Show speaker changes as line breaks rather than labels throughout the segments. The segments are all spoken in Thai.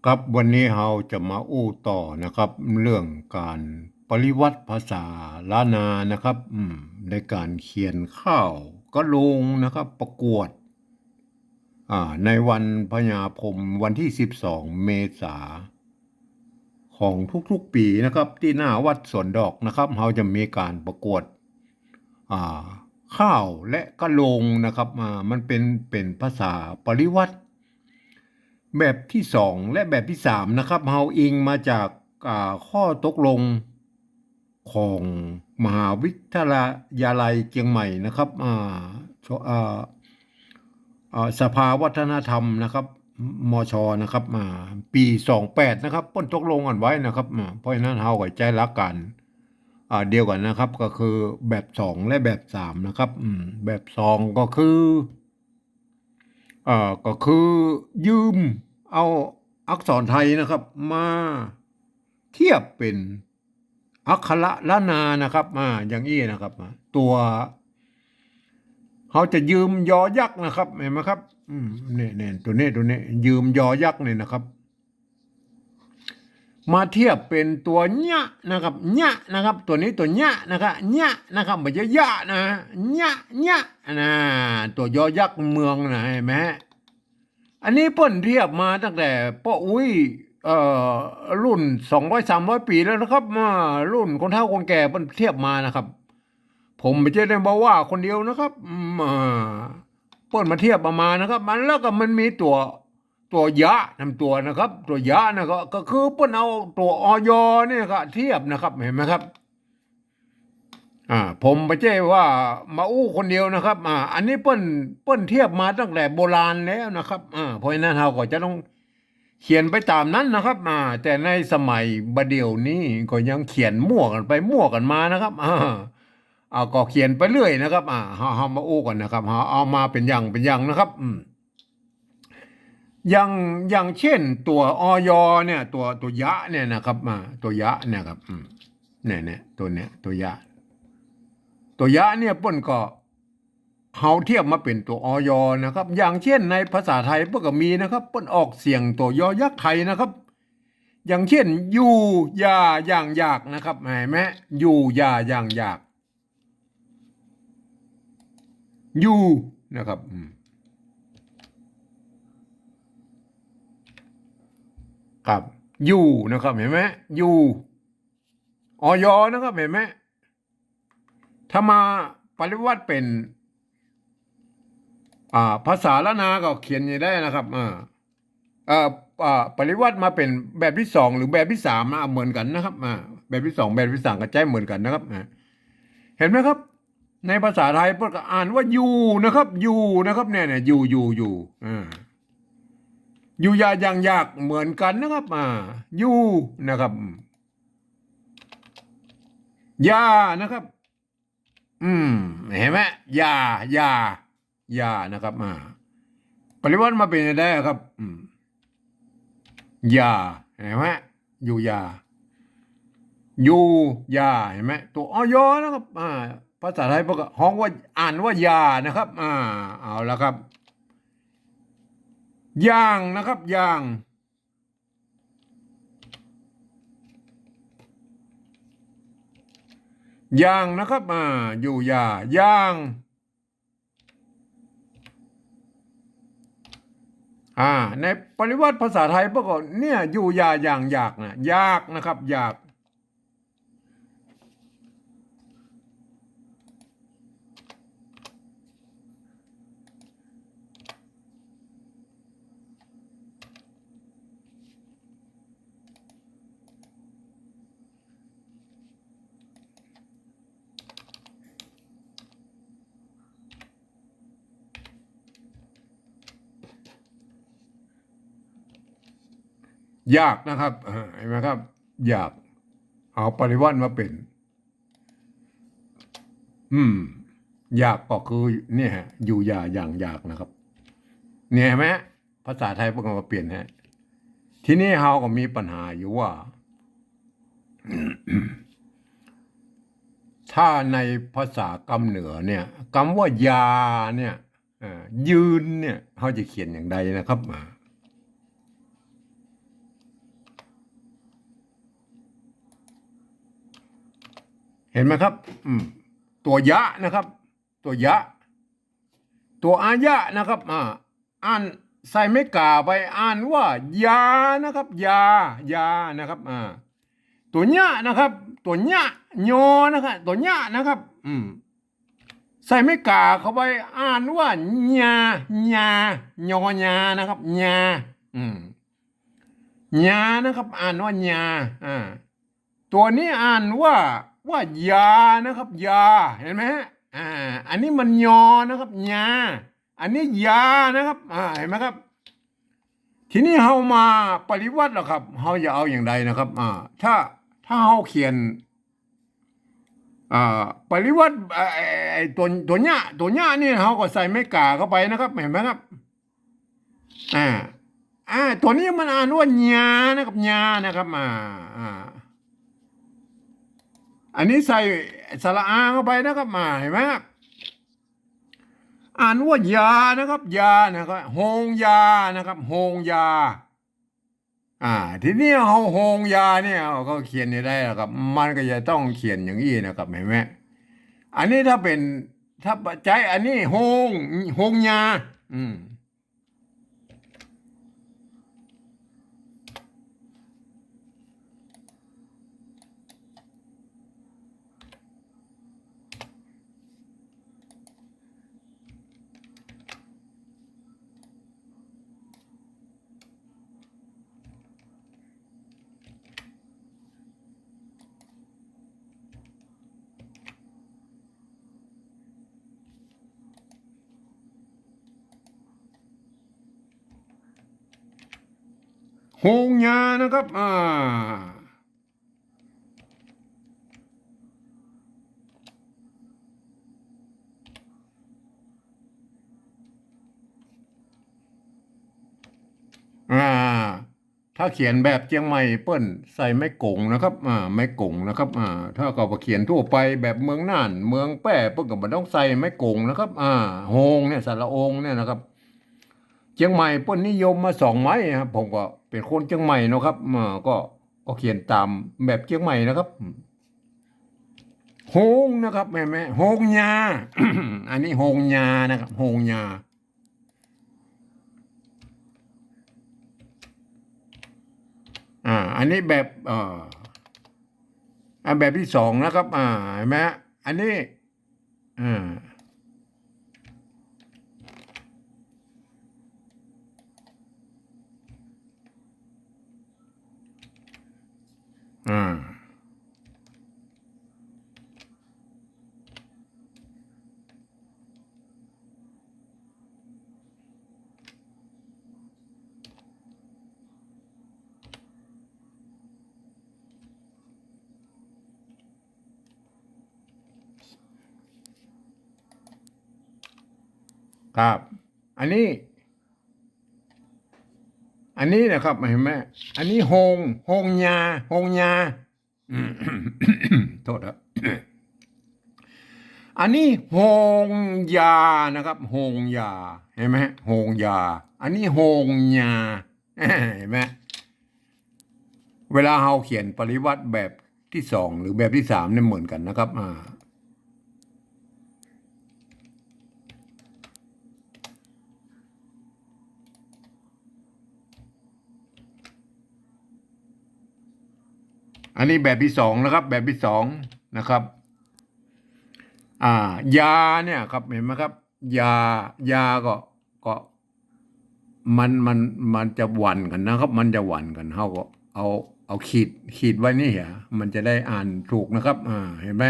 ครับวันนี้เราจะมาอู้ต่อนะครับเรื่องการปริวัติภาษาล้านนานะครับในการเขียนข้าวก็ลงนะครับประกวดในวันพญาพรมวันที่12เมษาของทุกๆปีนะครับที่หน้าวัดสวนดอกนะครับเราจะมีการประกวดอ่าข้าวและกะโลงนะครับมันเป็นภาษาปริวัติ แบบที่สองและแบบที่สามนะครับเฮาอิงมาจากข้อตกลงของมหาวิทยาลัยเชียงใหม่นะครับชอ่าสภาวัฒนธรรมนะครับมชนะครับปี28นะครับเปิ้นตกลงกันไว้นะครับเพราะฉะนั้นเฮาก็ใจรักกันเดียวกันนะครับก็คือแบบสองและแบบสามนะครับแบบสองก็คือ ก็คือยืมเอาอักษรไทยนะครับมาเทียบเป็นอักขระล้านนานะครับอย่างนี้นะครับตัวเขาจะยืมยอยักษ์นะครับเห็นไหมครับเนี่ยตัวนี้ยืมยอยักษ์เนี่ยนะครับมาเทียบเป็นตัวเนี้ยนะครับเนี้ยนะครับตัวนี้ตัวเนี้ยนะครับเนี้ยนะครับไม่ใช่ยะนะเนี้ยเนี้ยนะตัวยอยักษ์เมืองนะเห็นไหม อันนี้เปิ้นเทียบมาตั้งแต่ป้าอุ้ยเอ่อรุ่น200-300 ปีแล้วนะครับรุ่นคนเฒ่าคนแก่เปิ้นเทียบมานะครับผมไม่ใช่ได้บอกว่าคนเดียวนะครับเปิ้นมาเทียบมานะครับมันแล้วก็มันมีตัวยะนำตัวนะครับ ตัวยะนะก็คือเปิ้นเอาตัวอยเนี่ยก็เทียบนะครับเห็นไหมครับผมไม่ใช่ว่ามาอู้คนเดียวนะครับอันนี้เปิ้นเทียบมาตั้งแต่โบราณแล้วนะครับเพราะฉะนั้นเราก็จะต้องเขียนไปตามนั้นนะครับแต่ในสมัยบัดเดี๋ยวนี้ก็ยังเขียนมั่วกันไปมั่วกันมานะครับก็เขียนไปเรื่อยนะครับเฮามาอู้กันนะครับเฮาเอามาเป็นอย่างนะครับอย่างอย่างเช่นตัวอยเนี่ยตัวยะเนี่ยนะครับตัวยะเนี่ยครับเนี่ยตัวยะ ตัวยะเนี่ยเปิ้นก็เฮาเทียบมาเป็นตัวนะครับอย่างเช่นในภาษาไทยเปิ้นก็มีนะครับเปิ้นออกเสียงตัวยอยักษ์ไทยนะครับอย่างเช่นอยู่ยาอย่างอยากนะครับเห็นไหมอยู่ยาอย่างอยากอยู่นะครับครับอยู่นะครับเห็นไหมอยู่นะครับเห็นไหมถ้ามาปริวัติเป็นภาษาละนาก็เขียนอย่างได้นะครับเอ่อปริวัติมาเป็นแบบที่สองหรือแบบที่สามเหมือนกันนะครับแบบที่สองแบบที่สามก็ใจเหมือนกันนะครับเห็นไหมครับในภาษาไทยพวกก็อ่านว่าอยู่นะครับอยู่นะครับเนี่ยอยู่อยู่ยาอย่างยากเหมือนกันนะครับอยู่นะครับยานะครับอืมเห็นไหมยายานะครับปริวัติมาเป็นยังไงครับยาเห็นไหมอยู่ยา ยูยาเห็นไหมตัวอยนะครับภาษาไทยพวกห้องว่าอ่านว่ายานะครับเอาละครับย่างนะครับย่างนะครับอยู่ยาย่างในปริวัติภาษาไทยพวกเนี่ยอยู่ยาอย่างอยากนะยากนะครับอยากยากนะครับเห็นไหมครับอยากเอาปริวัติมาเป็นอืมอยากก็คือเนี่ยฮะอยู่ยาอย่างอยากนะครับเนี่ยเห็นไหมภาษาไทยพวกเราเปลี่ยนฮะ ทีนี้เราก็มีปัญหาอยู่ว่าถ้าในภาษากำเหนือเนี่ยคำว่ายาเนี่ยยืนเนี่ยเขาจะเขียนอย่างใดนะครับ เห็นไหมครับตัวยะนะครับตัวยะตัวอายะนะครับอ่านใส่ไม่กาไปอ่านว่ายานะครับยานะครับตัวเนี้ยนะครับตัวเนี้ยยอนะครับตัวเนี้ยนะครับใส่ไม่กาเข้าไปอ่านว่าญาญายอญานะครับญาญานะครับอ่านว่าญาตัวนี้อ่านว่ายานะครับยาเห็นไหมฮะอันนี้มันยอนะครับญาอันนี้ยานะครับเห็นไหมครับทีนี้เฮามาปริวัติแล้วครับเฮาจะเอาอย่างใดนะครับถ้าเฮาเขียนปริวัติไอ้ตัวเนี้ยนี่เฮาก็ใส่ไม่กาเข้าไปนะครับเห็นไหมครับตัวนี้มันอ่านว่าญานะครับญานะครับอันนี้ใส่สระอาเข้าไปนะครับเห็นไหมครับอ่านว่ายานะครับยานะครับโฮงยานะครับโฮงยาทีนี้เขาโฮงยาเนี่ยเขาเขียนได้แล้วครับมันก็จะต้องเขียนอย่างนี้นะครับเห็นไหมอันนี้ถ้าใจอันนี้โฮงยาโฮงยานะครับถ้าเขียนแบบเชียงใหม่เปิ้นใส่ไม้กงนะครับไม้กงนะครับถ้าก็เขียนทั่วไปแบบเมืองน่านเมืองแป้เปิ้นก็บ่ต้องใส่ไม้กงนะครับโฮงเนี่ยสระองเนี่ยนะครับเชียงใหม่เปิ้นนิยมมา2 ไม้ครับผมก็เป็นคนเชียงใหม่นะครับก็เขียนตามแบบเชียงใหม่นะครับโฮงนะครับแม่โฮงยา อันนี้โฮงยานะครับโฮงยาอันนี้แบบแบบที่2นะครับเห็นไหมอันนี้อ่าอ่าครับอันนี้นะครับเห็นไหมอันนี้โฮงยาโฮงยาอืม โทษครับ อันนี้โฮงยานะครับโฮงยาเห็นไหมโฮงยาอันนี้โฮงยาเห็นไหมเวลาเราเขียนปริวัติแบบที่2หรือแบบที่3เนี่ยเหมือนกันนะครับอันนี้แบบที่2นะครับแบบที่2นะครับยาเนี่ยครับเห็นไหมครับยาก็มันจะหวั่นกันนะครับมันจะหวั่นกันเขาก็เอาขีดไว้นี่เหรอมันจะได้อ่านถูกนะครับเห็นไหม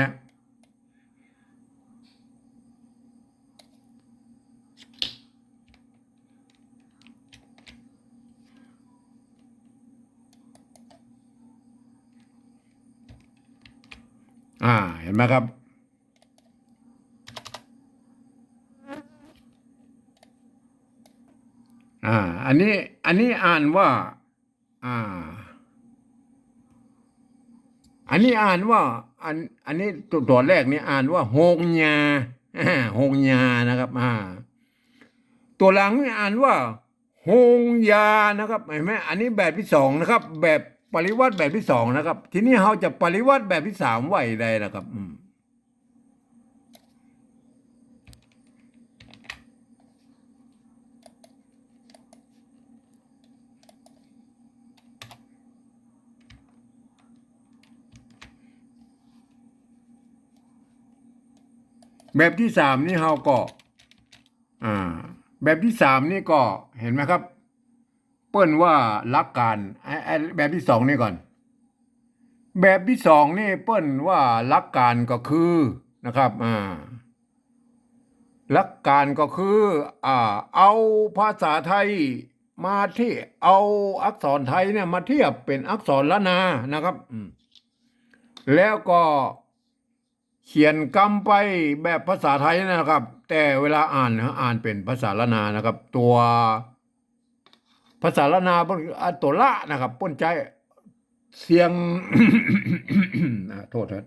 เห็นไหมครับอันนี้อ่านว่าอ่าอันนี้อ่านว่าอันนี้ตัวแรกนี่อ่านว่าโฮงยาโฮงยานะครับตัวหลังนี่อ่านว่าโฮงยานะครับเห็นไหมอันนี้แบบที่2นะครับแบบ ปริวัติแบบที่สองนะครับทีนี้เราจะปริวัติแบบที่สามไว้ได้นะครับแบบที่สามนี่เราก็อ่าแบบที่สามนี่ก็เห็นไหมครับเปิ้นว่าหลักการแบบที่สองนี่ก่อนแบบที่สองนี่เปิ้นว่าหลักการก็คือนะครับหลักการก็คือเอาภาษาไทยมาที่เอาอักษรไทยเนี่ยมาเทียบเป็นอักษรล้านนานะครับแล้วก็เขียนกำไปแบบภาษาไทยนะครับ แต่เวลาอ่านเป็นภาษาล้านนานะครับ ตัวภาษาล้านนาตัวละนะครับป้นใจเสียง โทษครับ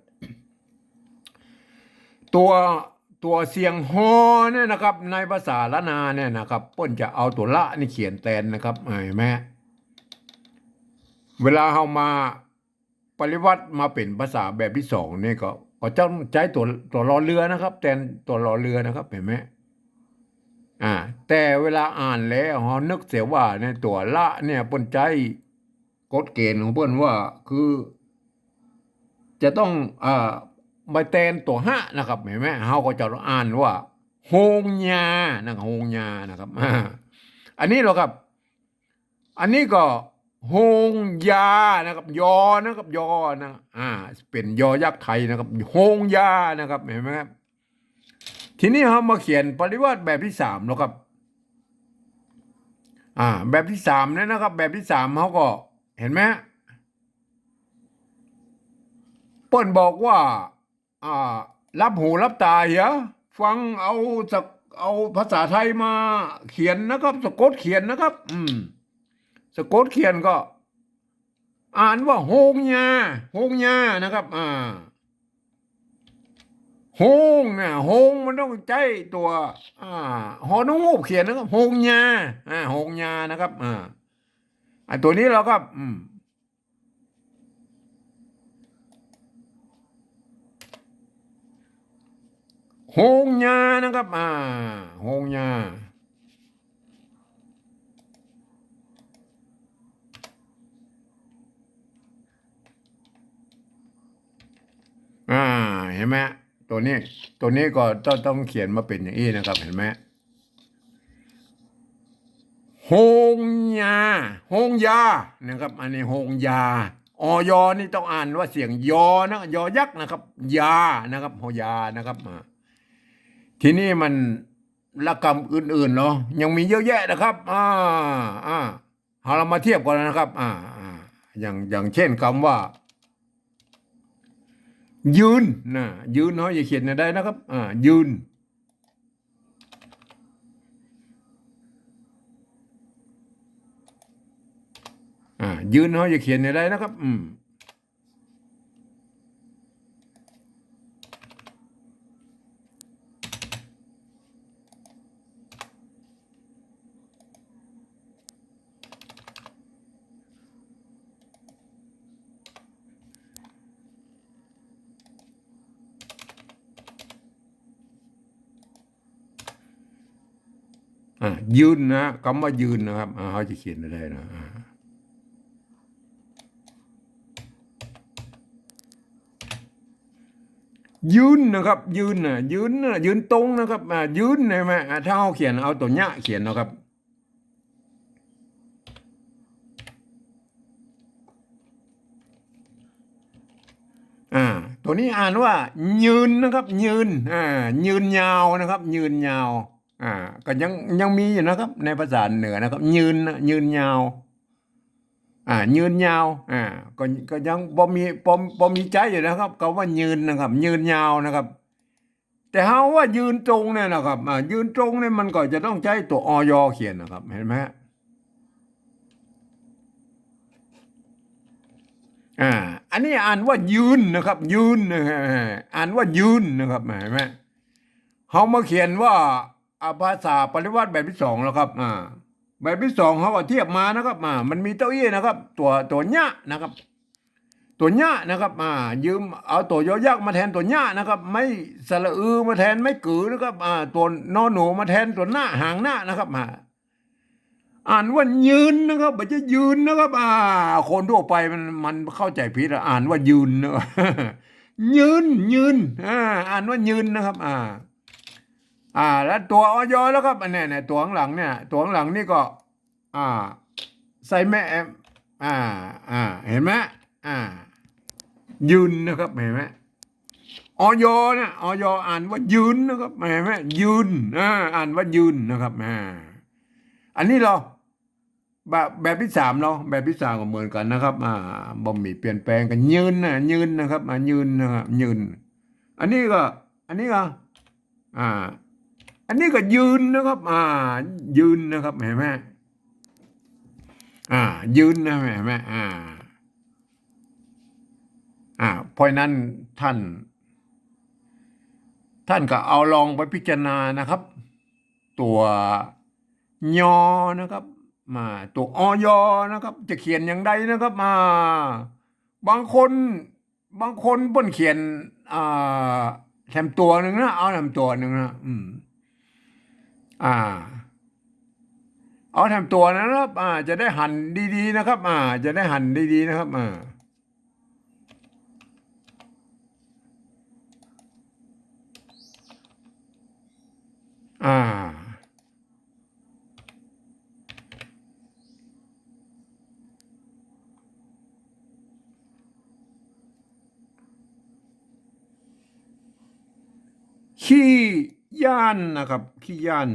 ตัวตัวเสียงฮอเนี่ยนะครับในภาษาล้านนาเนี่ยนะครับป้นจะเอาตัวละนี่เขียนแทนนะครับเห็นไหมเวลาเรามาปริวัติมาเป็นภาษาแบบที่สองเนี่ยก็ต้องใช้ตัวรอเรือนะครับแทนตัวรอเรือนะครับเห็นไหมแต่เวลาอ่านแล้วเรานึกเสียว่าในตัวละเนี่ยป้นใจกฎเกณฑ์ของเปิ้นว่าคือจะต้องใบแตนตัวห้านะครับเห็นไหมเขาก็จะอ่านว่าโฮงยานะครับโฮงยานะครับอันนี้เหรอครับอันนี้ก็โฮงยานะครับยอนะครับยอนะเป็นยอยักษ์ไทยนะครับโฮงยานะครับเห็นไหมครับทีนี้เขามาเขียนปริวัติแบบที่สามแล้วครับแบบที่สามเนี่ยนะครับแบบที่สามเขาก็เห็นไหมเปิ้นบอกว่ารับหูรับตาเหรอฟังสักเอาภาษาไทยมาเขียนนะครับสะกดเขียนนะครับสะกดเขียนก็อ่านว่าโฮงยาโฮงยานะครับโฮงเนี่ยโฮงมันต้องใจตัวหอนุ่งหูเขียนนะครับโฮงยาโฮงยานะครับตัวนี้เราก็โฮงยานะครับโฮงยาเห็นไหมตัวนี้ก็ต้องเขียนมาเป็นอย่างนี้นะครับเห็นไหมโฮงยาโฮงยานะครับอันนี้โฮงยาอยนี่ต้องอ่านว่าเสียงยอนะยอยักษ์นะครับยานะครับโฮยานะครับทีนี้มันละกรรมอื่นๆเนาะยังมีเยอะแยะนะครับเรามาเทียบกันนะครับอย่างเช่นคำว่ายืนนะยืนเขาจะเขียนได้นะครับยืนยืนเขาจะเขียนได้นะครับยืนนะคำว่ายืนนะครับเขาจะเขียนได้นะยืนนะครับยืนนะยืนตรงนะครับยืนใช่ไหมถ้าเขาเขียนเอาตัวเนี้ยเขียนนะครับตัวนี้อ่านว่ายืนนะครับยืนยืนยาวนะครับยืนยาวก็ยังมีอยู่นะครับในภาษาเหนือนะครับยืนยาวยืนยาวก็ยังพอมีใจอยู่นะครับเขาว่ายืนนะครับยืนยาวนะครับแต่เฮาว่ายืนตรงเนี่ยนะครับยืนตรงเนี่ยมันก็จะต้องใช้ตัวเขียนนะครับเห็นไหมอันนี้อ่านว่ายืนนะครับยืนอ่านว่ายืนนะครับเห็นไหมเขามาเขียนว่าภาษาปริวัติแบบที่สองแล้วครับ แบบที่สองเขาก็เทียบมานะครับมันมีเต้าอี้นะครับ ตัวเนี้ยนะครับ ตัวเนี้ยนะครับยืมเอาตัวยอยักษ์มาแทนตัวเนี้ยนะครับ ไม่สระอือมาแทนไม่กือนะครับตัวนอหนูมาแทนตัวหน้าหางหน้านะครับอ่านว่ายืนนะครับไม่ใช่ยืนนะครับคนทั่วไปมันเข้าใจผิดอ่านว่ายืนนะ ยืนอ่านว่ายืนนะครับแล้วตัวอยแล้วครับอันเนี้ยตัวข้างหลังเนี่ยตัวข้างหลังนี่ก็อ่าใส่แม่เห็นไหมยืนนะครับเห็นไหมอยเนี่ยอยอ่านว่ายืนนะครับเห็นไหมยืนอ่านว่ายืนนะครับอันนี้เราแบบที่สามเราแบบที่สามก็เหมือนกันนะครับบ่มีเปลี่ยนแปลงกันยืนยืนนะครับยืนนะครับยืนอันนี้ก็อ่าอันนี้ก็ยืนนะครับยืนนะครับเห็นไหมยืนนะเห็นไหมเพราะนั้นท่านก็เอาลองไปพิจารณานะครับ ตัวยอนะครับตัวอยนะครับ จะเขียนอย่างใดนะครับบางคนเพิ่นเขียนแถมตัวหนึ่งนะเอาแถมตัวหนึ่งนะเอาแถมตัวนะครับจะได้หั่นดีๆนะครับจะได้หั่นดีๆนะครับขี้ย่านนะครับขี้ย่าน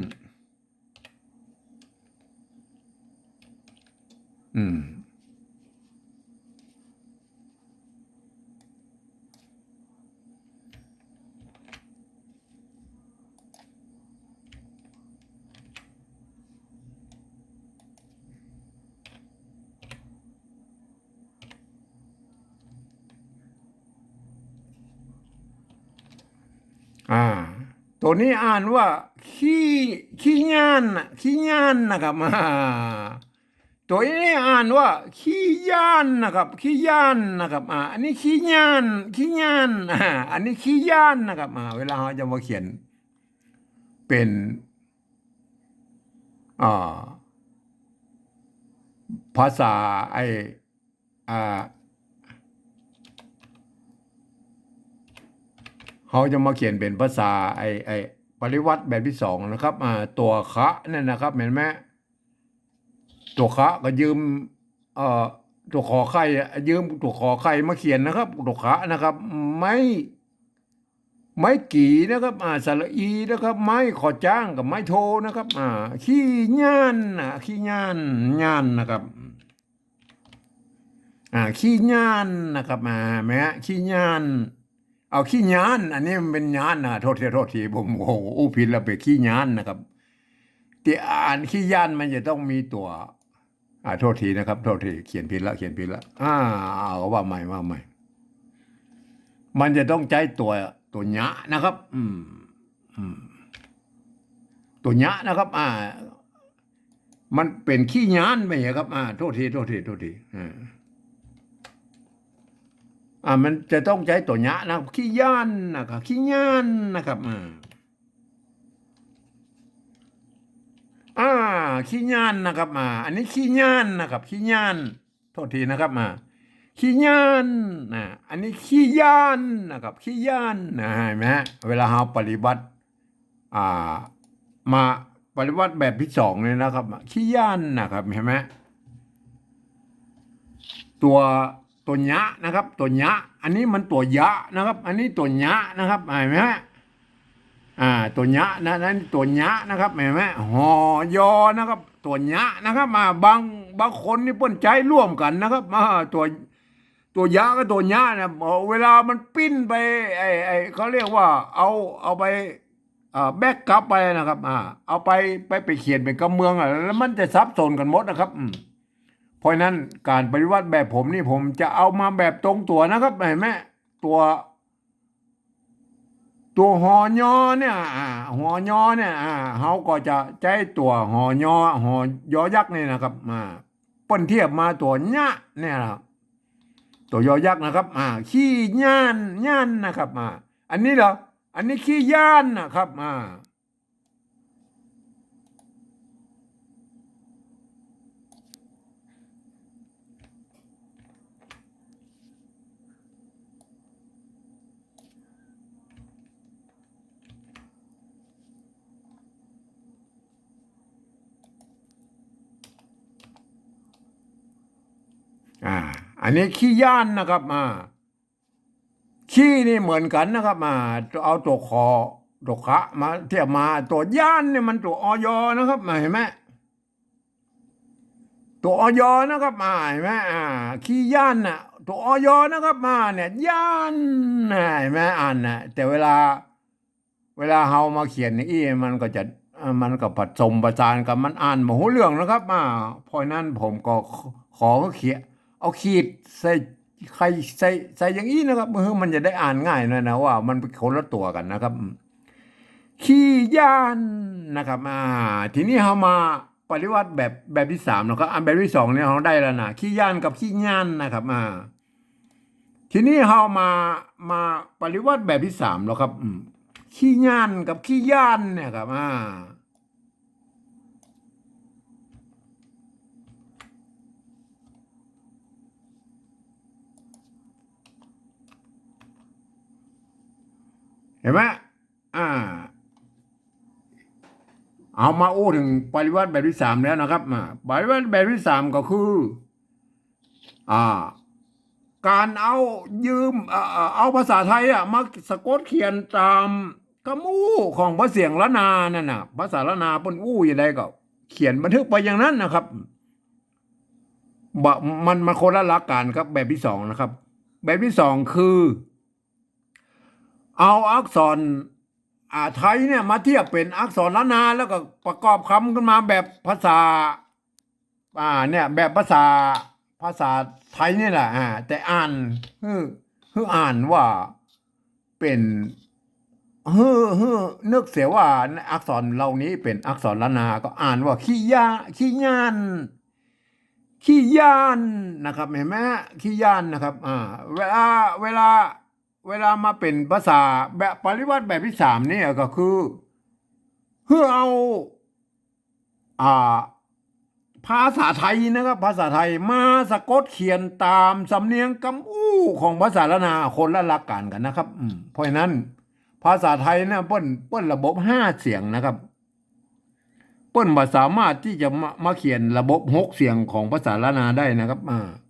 ตัวนี้อ่านว่าขี้ย่านขี้ย่านนะครับตัวนี้อ่านว่าขี้ย่านนะครับขี้ย่านนะครับอันนี้ขี้ย่านอันนี้ขี้ย่านนะครับเวลาเราจะมาเขียนเป็นภาษาเขาจะมาเขียนเป็นภาษาปริวัติแบบที่สองนะครับตัวคะเนี่ยนะครับเห็นไหมตัวคะก็ยืมตัวขอไข่ยืมตัวขอไข่มาเขียนนะครับตัวคะนะครับไม่กี่นะครับสระอีนะครับไม้ขอจ้างกับไม้โทนะครับขี้ย่านขี้ย่านนะครับขี้ย่านนะครับแม้ขี้ย่านเอาขี้ย้านอันนี้มันเป็นย้านโทษทีผมโอ้โหผิดแล้วไปขี้ย้านนะครับที่อ่านขี้ย้านมันจะต้องมีตัวโทษทีนะครับโทษทีเขียนผิดละเอาว่าใหม่มันจะต้องใช้ตัวหยะนะครับตัวหยะนะครับมันเป็นขี้ย้านไปครับโทษทีมันจะต้องใช้ตัวหยะนะขี้ย่านนะครับขี้ย่านนะครับขี้ย่านนะครับอันนี้ขี้ย่านนะครับขี้ย่านโทษทีนะครับขี้ย่านอันนี้ขี้ย่านนะครับขี้ย่านเห็นไหมเวลาเราปฏิบัติมาปฏิบัติแบบที่สองเลยนะครับขี้ย่านนะครับเห็นไหมตัวหยะนะครับตัวหยะอันนี้มันตัวยะนะครับ อันนี้ตัวหยะนะครับเห็นไหมตัวหยะนั้นตัวหยะนะครับเห็นไหมหอยอนะครับตัวหยะนะครับบางคนนี่เปิ้นใจร่วมกันนะครับตัวยะกับตัวหยะนะเวลามันปิ้นไปเขาเรียกว่าเอาไปแบกกลับไปนะครับเอาไปเขียนเป็นกำเมืองแล้วมันจะซับซ้อนกันหมดนะครับเพราะนั้นการปฏิวัติแบบผมนี่ผมจะเอามาแบบตรงตัวนะครับเห็นไหมตัว ตัวหอยอเนี่ยหอยอเนี่ยเขาก็จะใช้ตัวหอยอหอยอยักษ์นี่นะครับเปิ้นเทียบมาตัวเนี้ยเนี่ยนะครับตัวยอยักษ์นะครับขี้ย่านย่านนะครับอันนี้เหรออันนี้ขี้ย่านนะครับอันนี้ขี้ย่านนะครับขี้นี่เหมือนกันนะครับเอาตัวคอตัวขะมาเทียบมาตัวย่านเนี่ยมันตัวอยนะครับเห็นไหมตัวอยนะครับเห็นไหมขี้ย่านน่ะตัวอยนะครับเนี่ยย่านเห็นไหมแต่เวลาเฮามาเขียนนี่มันก็จะมันก็ผสมประสานกับมันอ่านบ่ฮู้เรื่องนะครับเพราะนั้นผมก็ขอเขียนเอาขีดใส่ใครใส่อย่างนี้นะครับมันจะได้อ่านง่ายหน่อยนะว่ามันเป็นคนละตัวกันนะครับขี้ย่านนะครับทีนี้เรามาปฏิวัติแบบที่สามนะครับแบบที่สองเนี่ยเราได้แล้วนะขี้ย่านกับขี้ย่านนะครับทีนี้เรามาปฏิวัติแบบที่สามแล้วครับขี้ย่านกับขี้ย่านเนี่ยครับเห็นไหมเอามาอู้ถึงปฏิวัติแบบที่สามแล้วนะครับปฏิวัติแบบที่สามก็คือการเอายืมเอาภาษาไทยมาสะกดเขียนตามคำอู้ของพระเสียงละนานั่นน่ะภาษาละนาปนอู้อย่างไรก็เขียนบันทึกไปอย่างนั้นนะครับมันคนละหลักการครับแบบที่สองนะครับ แบบที่สองคือ เอาอักษรไทยเนี่ยมาเทียบเป็นอักษรล้านนาแล้วก็ประกอบคำขึ้นมาแบบภาษาเนี่ยแบบภาษาไทยนี่แหละแต่อ่านคืออ่านว่าเป็นนึกเสียว่าอักษรเหล่านี้เป็นอักษรล้านนาก็อ่านว่าขี้ยาขี้ย่านขี้ย่านนะครับเห็นไหมขี้ย่านนะครับเวลามาเป็นภาษาแบบปริวัติแบบที่สามเนี่ยก็คือเพื่อเอาอ่าภาษาไทยนะครับภาษาไทยมาสะกดเขียนตามสำเนียงกำอู้ของภาษาละนาคนละหลักการกันนะครับเพราะฉะนั้นภาษาไทยเนี่ยเปิ้นระบบ5 เสียงนะครับเปิ้นบ่สามารถที่จะมาเขียนระบบ6 เสียงของภาษาละนาได้นะครับ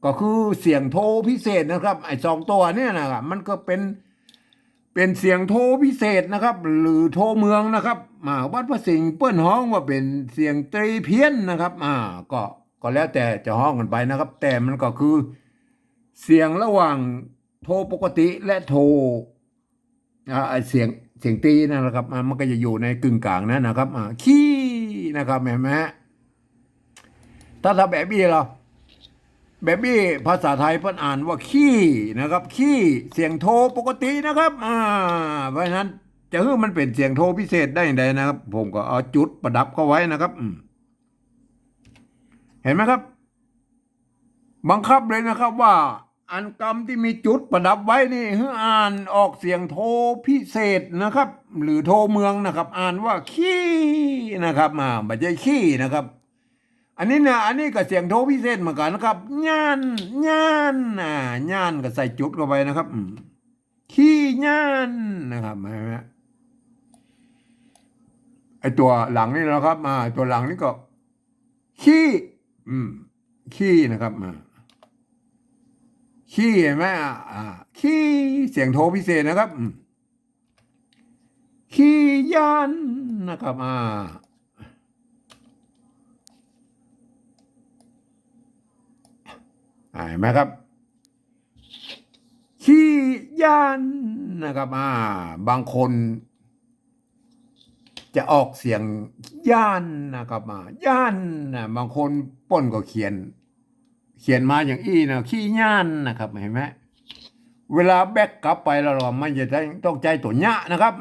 ก็คือเสียงโทพิเศษนะครับไอ้2 ตัวเนี่ยนะครับมันก็เป็นเสียงโทพิเศษนะครับหรือโทเมืองนะครับวัดพระสิงห์เปิ้นฮ้องว่าเป็นเสียงตรีเพี้ยนนะครับก็แล้วแต่จะฮ้องกันไปนะครับ แต่มันก็คือเสียงระหว่างโทปกติและโทเสียงตีนะครับมันก็จะอยู่ในกึ่งกลางนั่นนะครับขี้นะครับเห็นไหมถ้าแบบนี้เหรอแบบนี้ภาษาไทยเพิ่นอ่านว่าขี้นะครับขี้เสียงโทปกตินะครับเพราะฉะนั้นจะให้มันเป็นเสียงโทพิเศษได้อย่างไรนะครับ ผมก็เอาจุดประดับเข้าไว้นะครับเห็นไหมครับบังคับเลยนะครับว่าอันกรรมที่มีจุดประดับไว้นี่ให้อ่านออกเสียงโทพิเศษนะครับ หรือโทเมืองนะครับ อ่านว่าขี้นะครับไม่ใช่ขี้นะครับอันนี้ก็เสียงโทพิเศษเหมือนกันนะครับย่านย่านก็ใส่จุดเข้าไปนะครับขี้ย่านนะครับเห็นไหมไอตัวหลังนี่นะครับตัวหลังนี่ก็ขี้ขี้นะครับขี้เห็นไหมขี้เสียงโทพิเศษนะครับขี้ย่านนะครับเห็นไหมครับขี้ย่านนะครับบางคนจะออกเสียงย่านนะครับย่านบางคนป่นก็เขียนมาอย่างอี้นะขี้ย่านนะครับเห็นไหม เวลาแบกกลับไปแล้วเราไม่จะได้ต้องใจตัวเนี้ยนะครับ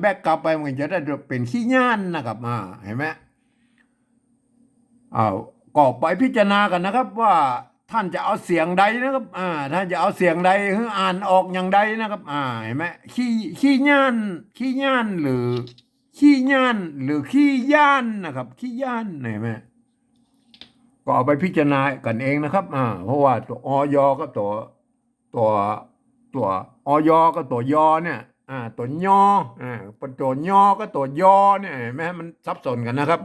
แบกกลับไปมันจะได้เป็นขี้ย่านนะครับเห็นไหมอ้าวก็ไปพิจารณากันนะครับว่าท่านจะเอาเสียงใดนะครับท่านจะเอาเสียงใดหรืออ่านออกอย่างใดนะครับเห็นไหมขี้ย่านขี้ย่านหรือขี้ย่านหรือขี้ย่านนะครับขี้ย่านเห็นไหมก็เอาไปพิจารณากันเองนะครับเพราะว่าตัวอยกับตัวตัวกับตัวยอเนี่ยตัวยอตัวยอก็ตัวยอเนี่ยเห็นไหมมันซับซ้อนกันนะครับ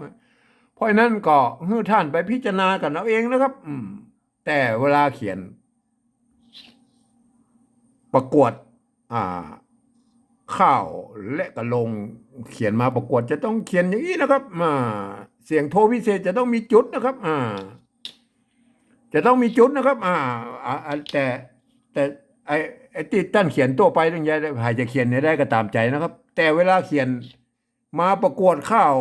เพราะฉะนั้นก็ให้ท่านไปพิจารณากันเอาเองนะครับแต่เวลาเขียนประกวดอ่าข้าวและกระลงเขียนมาประกวดจะต้องเขียนอย่างนี้นะครับเสียงโทพิเศษจะต้องมีจุดนะครับจะต้องมีจุดนะครับแต่ไอ้ที่ท่านเขียนตัวไปต้องย้ายใครจะเขียนได้ก็ตามใจนะครับ แต่เวลาเขียนมาประกวดข้าว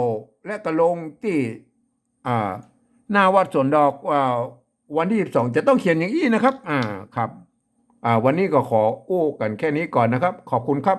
และกระลงที่อ่าหน้าวัดสวนดอกวันที่12จะต้องเขียนอย่างนี้นะครับครับวันนี้ก็ขออู้กันแค่นี้ก่อนนะครับขอบคุณครับ